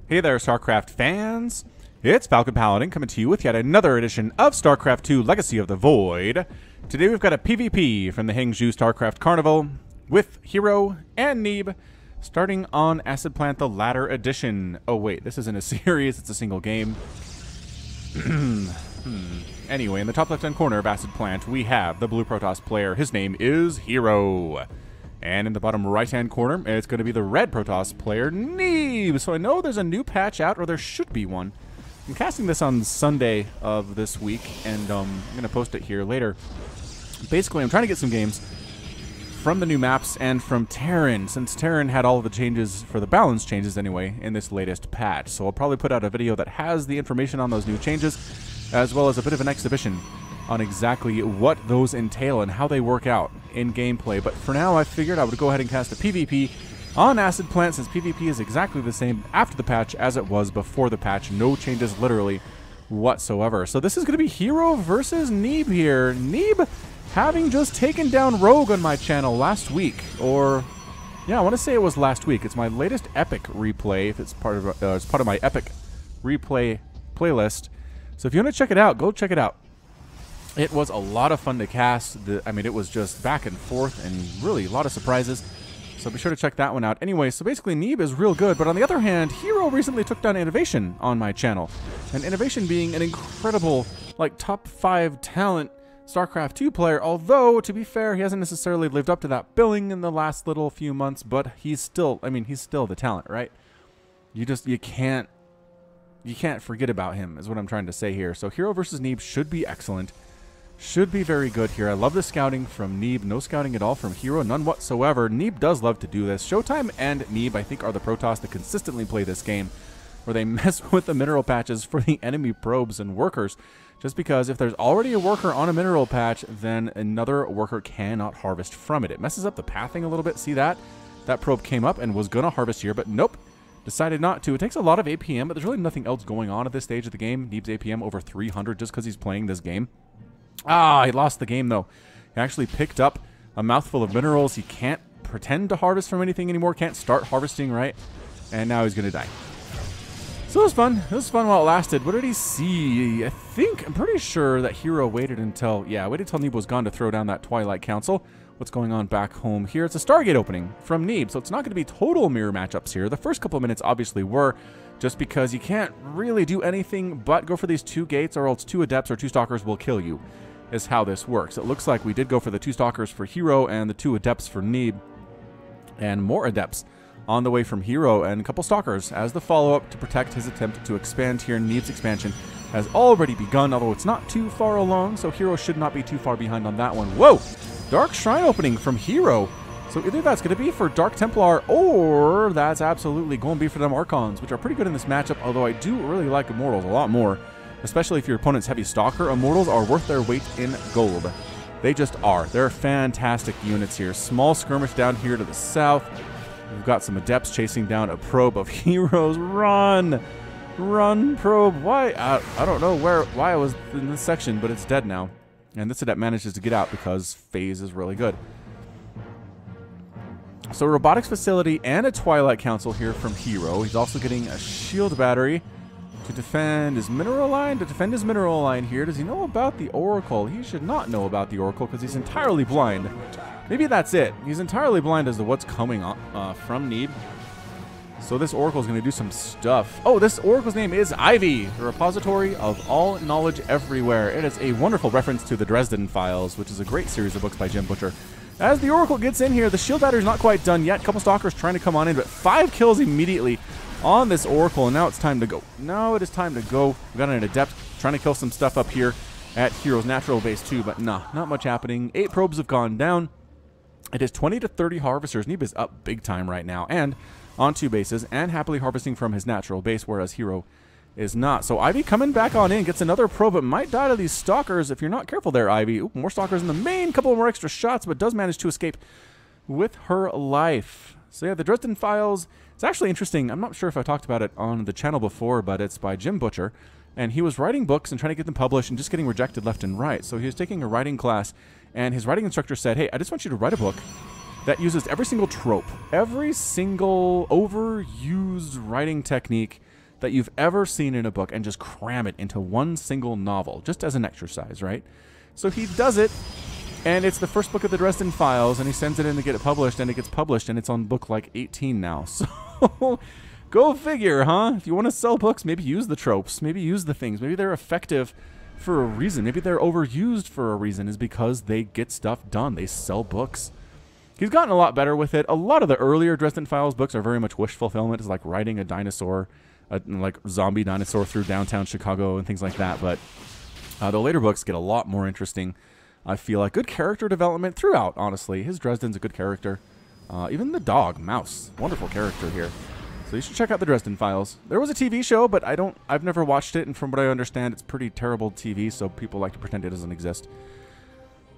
Hey there, StarCraft fans! It's Falcon Paladin coming to you with yet another edition of StarCraft 2 Legacy of the Void. Today we've got a PvP from the Hangzhou StarCraft Carnival with herO and Neeb, starting on Acid Plant the Ladder Edition. Oh wait, this isn't a series, it's a single game. Anyway, in the top left-hand corner of Acid Plant, we have the blue Protoss player. His name is herO. And in the bottom right-hand corner, it's going to be the red Protoss player, Neeb. So I know there's a new patch out, or there should be one. I'm casting this on Sunday of this week, and I'm going to post it here later. Basically, I'm trying to get some games from the new maps and from Terran, since Terran had all of the changes, for the balance changes anyway, in this latest patch. So I'll probably put out a video that has the information on those new changes, as well as a bit of an exhibition on exactly what those entail and how they work out in gameplay. But for now, I figured I would go ahead and cast a PvP on Acid Plant, since PvP is exactly the same after the patch as it was before the patch. No changes literally whatsoever. So this is going to be herO versus Neeb here. Neeb having just taken down Rogue on my channel last week, or yeah, I want to say it was last week. It's my latest epic replay, if it's part of my epic replay playlist. So if you want to check it out, go check it out. It was a lot of fun to cast. I mean, it was just back and forth and really a lot of surprises. So be sure to check that one out. Anyway, so basically Neeb is real good, but on the other hand, herO recently took down Innovation on my channel. And Innovation being an incredible, like, top 5 talent StarCraft 2 player, although, to be fair, he hasn't necessarily lived up to that billing in the last little few months, but he's still, I mean, he's still the talent, right? You can't forget about him, is what I'm trying to say here. So herO versus Neeb should be excellent. Should be very good here. I love the scouting from Neeb. No scouting at all from herO. None whatsoever. Neeb does love to do this. Showtime and Neeb, I think, are the Protoss that consistently play this game, where they mess with the mineral patches for the enemy probes and workers. Just because if there's already a worker on a mineral patch, then another worker cannot harvest from it. It messes up the pathing a little bit. See that? That probe came up and was going to harvest here, but nope. Decided not to. It takes a lot of APM, but there's really nothing else going on at this stage of the game. Neeb's APM over 300 just because he's playing this game. Ah, he lost the game, though. He actually picked up a mouthful of minerals. He can't pretend to harvest from anything anymore. Can't start harvesting, right? And now he's going to die. So it was fun. It was fun while it lasted. What did he see? I'm pretty sure that herO waited until Neeb was gone to throw down that Twilight Council. What's going on back home here? It's a Stargate opening from Neeb, so it's not going to be total mirror matchups here. The first couple of minutes obviously were, just because you can't really do anything but go for these 2 gates, or else 2 Adepts or 2 Stalkers will kill you, is how this works. It looks like we did go for the 2 Stalkers for herO and the 2 Adepts for Neeb, and more Adepts on the way from herO, and a couple Stalkers as the follow-up to protect his attempt to expand here. Neeb's expansion has already begun, although it's not too far along, so herO should not be too far behind on that one. Whoa! Dark Shrine opening from herO. So either that's going to be for Dark Templar, or that's absolutely going to be for them Archons, which are pretty good in this matchup, although I do really like Immortals a lot more, especially if your opponent's heavy Stalker. Immortals are worth their weight in gold. They just are. They're fantastic units here. Small skirmish down here to the south. We've got some Adepts chasing down a probe of herO's. Run! Run, probe. Why? I don't know why I was in this section, but it's dead now. And this Adept manages to get out because phase is really good. So Robotics Facility and a Twilight Council here from herO. He's also getting a Shield Battery to defend his mineral line. Here. Does he know about the Oracle? He should not know about the Oracle because he's entirely blind. Maybe that's it. He's entirely blind as to what's coming up from Neeb. So this Oracle is going to do some stuff. Oh, this Oracle's name is Ivy, the repository of all knowledge everywhere. It is a wonderful reference to the Dresden Files, which is a great series of books by Jim Butcher. As the Oracle gets in here, the shield battery is not quite done yet. A couple Stalkers trying to come on in, but 5 kills immediately on this Oracle, and now it's time to go. Now it is time to go. We've got an Adept trying to kill some stuff up here at herO's natural base too, but nah, not much happening. 8 probes have gone down. It is 20 to 30 harvesters. Neeb is up big time right now, and on 2 bases, and happily harvesting from his natural base, whereas herO is not. So Ivy coming back on in, gets another probe, but might die to these Stalkers if you're not careful there, Ivy. Ooh, more Stalkers in the main, couple more extra shots, but does manage to escape with her life. So yeah, the Dresden Files, it's actually interesting. I'm not sure if I talked about it on the channel before, but it's by Jim Butcher, and he was writing books and trying to get them published and just getting rejected left and right. So he was taking a writing class, and his writing instructor said, hey, I just want you to write a book that uses every single trope, every single overused writing technique that you've ever seen in a book and just cram it into one single novel, just as an exercise, right? So he does it, and it's the first book of the Dresden Files, and he sends it in to get it published, and it gets published, and it's on book like 18 now. So go figure, huh? If you want to sell books, maybe use the tropes, maybe use the things. Maybe they're effective for a reason. Maybe they're overused for a reason, is because they get stuff done. They sell books. He's gotten a lot better with it. A lot of the earlier Dresden Files books are very much wish fulfillment. It's like riding a dinosaur, like zombie dinosaur through downtown Chicago and things like that. But the later books get a lot more interesting. I feel like good character development throughout, honestly. His Dresden's a good character. Even the dog, Mouse, wonderful character here. So you should check out the Dresden Files. There was a TV show, but I've never watched it, and from what I understand, it's pretty terrible TV, so people like to pretend it doesn't exist.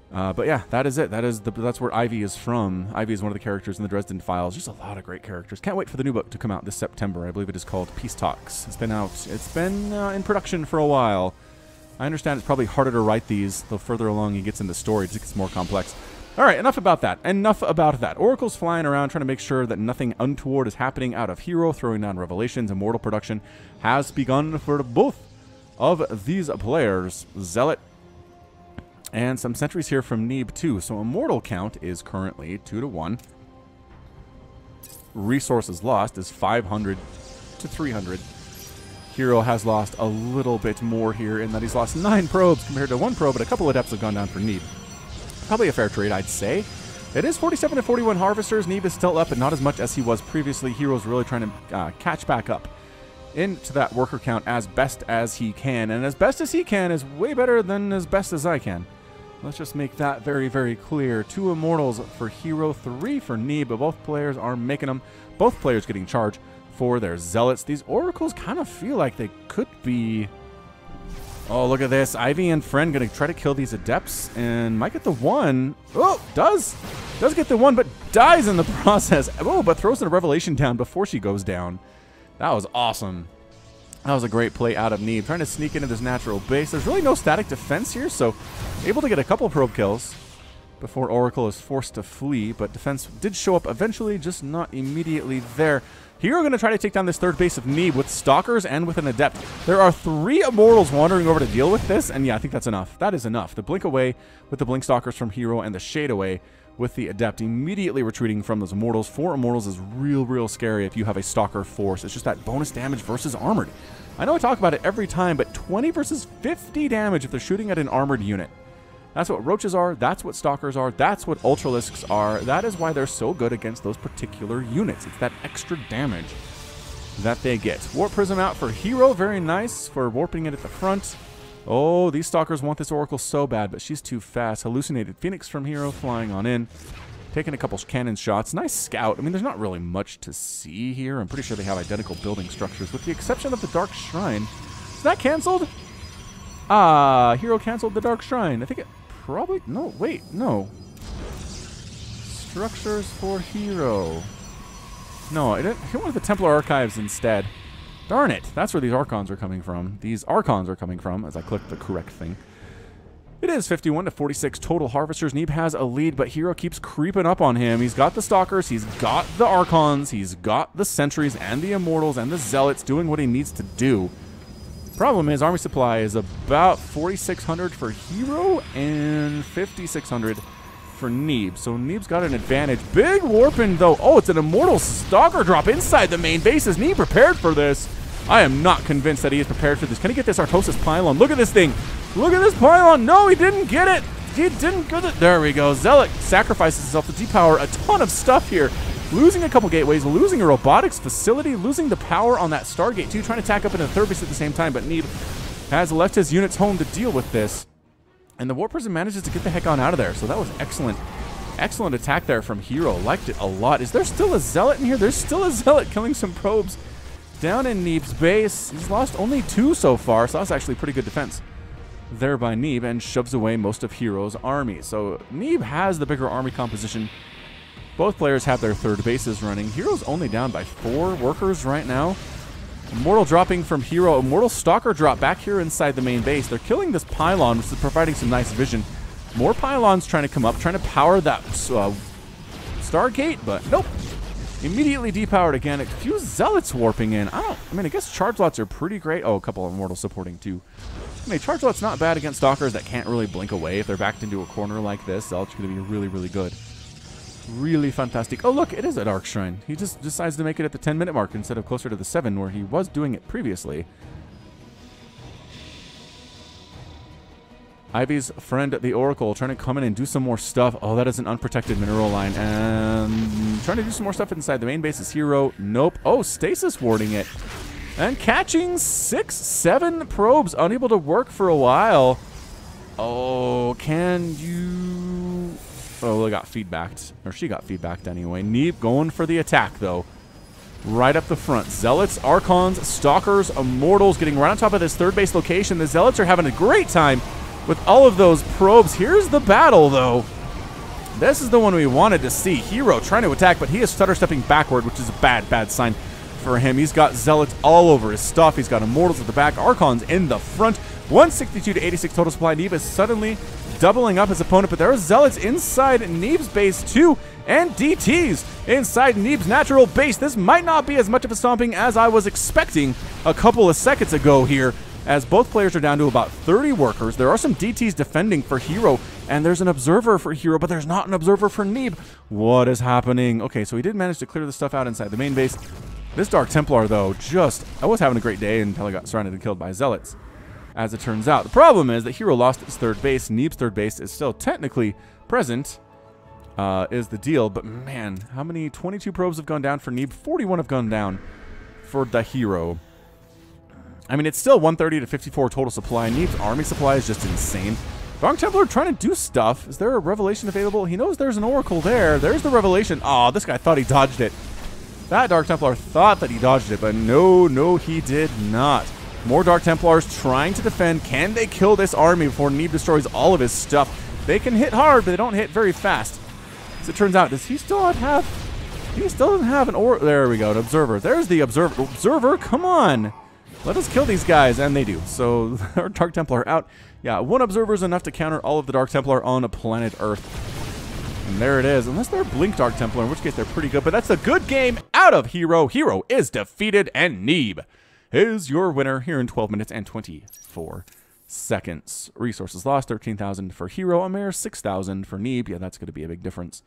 But yeah, that is it. That's where Ivy is from. Ivy is one of the characters in the Dresden Files. Just a lot of great characters. Can't wait for the new book to come out this September. I believe it is called Peace Talks. It's been out. It's been in production for a while. I understand it's probably harder to write these the further along he gets in the story. It gets more complex. All right, enough about that. Enough about that. Oracle's flying around trying to make sure that nothing untoward is happening out of herO, throwing down Revelations. Immortal production has begun for both of these players. Zealot and some sentries here from Neeb too. So Immortal count is currently 2-1. Resources lost is 500 to 300. herO has lost a little bit more here in that he's lost 9 probes compared to 1 probe, but a couple of depths have gone down for Neeb. Probably a fair trade, I'd say. It is 47 to 41 harvesters. Neeb is still up, but not as much as he was previously. herO's really trying to catch back up into that worker count as best as he can. And as best as he can is way better than as best as I can. Let's just make that very, very clear. 2 immortals for herO, 3 for Neeb, but both players are making them. Both players getting charged for their zealots. These oracles kind of feel like they could be... Oh, look at this. Ivy and Friend going to try to kill these adepts and might get the 1. Oh, does get the 1, but dies in the process. Oh, but throws the Revelation down before she goes down. That was awesome. That was a great play out of Neeb. Trying to sneak into this natural base. There's really no static defense here, so able to get a couple probe kills before Oracle is forced to flee, but defense did show up eventually, just not immediately there. herO going to try to take down this third base of Neeb with Stalkers and with an Adept. There are 3 Immortals wandering over to deal with this, and yeah, I think that's enough. That is enough. The Blink away with the Blink Stalkers from herO and the Shade away with the Adept, immediately retreating from those Immortals. 4 Immortals is real scary if you have a Stalker force. It's just that bonus damage versus armored. I know I talk about it every time, but 20 versus 50 damage if they're shooting at an armored unit. That's what Roaches are, that's what Stalkers are, that's what Ultralisks are. That is why they're so good against those particular units. It's that extra damage that they get. Warp Prism out for herO, very nice for warping it at the front. Oh, these Stalkers want this Oracle so bad, but she's too fast. Hallucinated Phoenix from herO flying on in. Taking a couple cannon shots. Nice scout. I mean, there's not really much to see here. I'm pretty sure they have identical building structures, with the exception of the Dark Shrine. Is that canceled? Ah, herO canceled the Dark Shrine. I think it probably... No, wait, no. Structures for herO. No, I wanted the Templar Archives instead. Darn it. That's where these Archons are coming from. These Archons are coming from, as I click the correct thing. It is 51 to 46 total harvesters. Neeb has a lead, but herO keeps creeping up on him. He's got the Stalkers, he's got the Archons, he's got the Sentries and the Immortals and the Zealots doing what he needs to do. Problem is, army supply is about 4,600 for herO and 5,600 for Neeb. So Neeb's got an advantage. Big warping, though. Oh, it's an Immortal Stalker drop inside the main base. Is Neeb prepared for this? I am not convinced that he is prepared for this. Can he get this Artosis Pylon? Look at this thing. Look at this Pylon. No, he didn't get it. He didn't get it. There we go. Zealot sacrifices himself to depower a ton of stuff here. Losing a couple gateways, losing a robotics facility, losing the power on that Stargate too, trying to tack up into the third base at the same time, but Neeb has left his units home to deal with this. And the Warp Prism manages to get the heck on out of there, so that was excellent. Excellent attack there from herO. Liked it a lot. Is there still a Zealot in here? There's still a Zealot killing some probes down in Neeb's base. He's lost only 2 so far, so that's actually pretty good defense there by Neeb, and shoves away most of herO's army. So Neeb has the bigger army composition. Both players have their third bases running. herO's only down by 4 workers right now. Immortal dropping from herO. Immortal Stalker drop back here inside the main base. They're killing this pylon, which is providing some nice vision. More pylons trying to come up, trying to power that Stargate, but nope. Immediately depowered again. A few zealots warping in. I mean, I guess charge lots are pretty great. Oh, a couple of immortals supporting too. I mean, charge lots not bad against stalkers that can't really blink away. If they're backed into a corner like this, zealots are going to be really, really good. Really fantastic. Oh, look, it is a Dark Shrine. He just decides to make it at the 10-minute mark instead of closer to the 7 where he was doing it previously. Ivy's friend, the Oracle, trying to come in and do some more stuff. Oh, that is an unprotected mineral line. And trying to do some more stuff inside the main base is herO. Nope. Oh, Stasis warding it. And catching 6, 7 probes. Unable to work for a while. Oh, can you... Oh, they got feedbacked. Or she got feedbacked anyway. Neeb going for the attack, though. Right up the front. Zealots, Archons, Stalkers, Immortals getting right on top of this third base location. The Zealots are having a great time with all of those probes. Here's the battle, though. This is the one we wanted to see. herO trying to attack, but he is stutter stepping backward, which is a bad, bad sign for him. He's got Zealots all over his stuff. He's got Immortals at the back, Archons in the front. 162 to 86 total supply. Neeb is suddenly doubling up his opponent, but there are Zealots inside Neeb's base too, and DTs inside Neeb's natural base. This might not be as much of a stomping as I was expecting a couple of seconds ago here, as both players are down to about 30 workers. There are some DTs defending for herO, and there's an observer for herO, but there's not an observer for Neeb. What is happening? Okay, so he did manage to clear the stuff out inside the main base. This Dark Templar, though, I was having a great day until I got surrounded and killed by Zealots, as it turns out. The problem is that herO lost his third base. Neeb's third base is still technically present, is the deal. But, man, how many? 22 probes have gone down for Neeb. 41 have gone down for the herO. I mean, it's still 130 to 54 total supply. Neeb's army supply is just insane. Dark Templar trying to do stuff. Is there a revelation available? He knows there's an Oracle there. There's the revelation. Oh, this guy thought he dodged it. That Dark Templar thought that he dodged it, but no, he did not. More Dark Templars trying to defend. Can they kill this army before Neeb destroys all of his stuff? They can hit hard, but they don't hit very fast. As it turns out, does he still not have... He still doesn't have an There we go, an Observer. There's the Observer. Observer, come on. Let us kill these guys, and they do. So, our Dark Templar out. Yeah, one Observer is enough to counter all of the Dark Templar on a planet Earth. And there it is. Unless they're Blink Dark Templar, in which case they're pretty good. But that's a good game out of herO. herO is defeated, and Neeb is your winner here in 12 minutes and 24 seconds. Resources lost, 13,000 for herO. A mere 6,000 for Neeb. Yeah, that's going to be a big difference.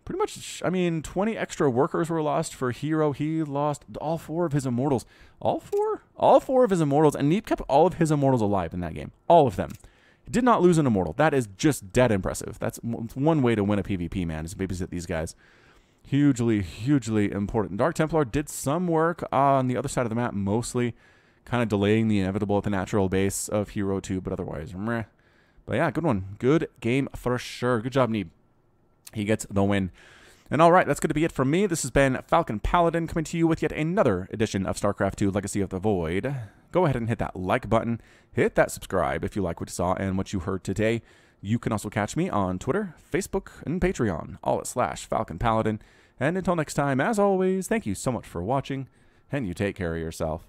Pretty much, I mean, 20 extra workers were lost for herO. He lost all 4 of his Immortals. All 4? All 4 of his Immortals. And Neeb kept all of his Immortals alive in that game. All of them. He did not lose an Immortal. That is just dead impressive. That's one way to win a PvP, man, is babysit these guys. Hugely, hugely important. Dark Templar did some work on the other side of the map, mostly kind of delaying the inevitable at the natural base of herO 2, but otherwise, meh. But yeah, good one. Good game for sure. Good job, Neeb. He gets the win. And all right, that's going to be it from me. This has been Falcon Paladin coming to you with yet another edition of StarCraft 2 Legacy of the Void. Go ahead and hit that like button. Hit that subscribe if you like what you saw and what you heard today. You can also catch me on Twitter, Facebook, and Patreon, all at /Falcon Paladin. And until next time, as always, thank you so much for watching, and you take care of yourself.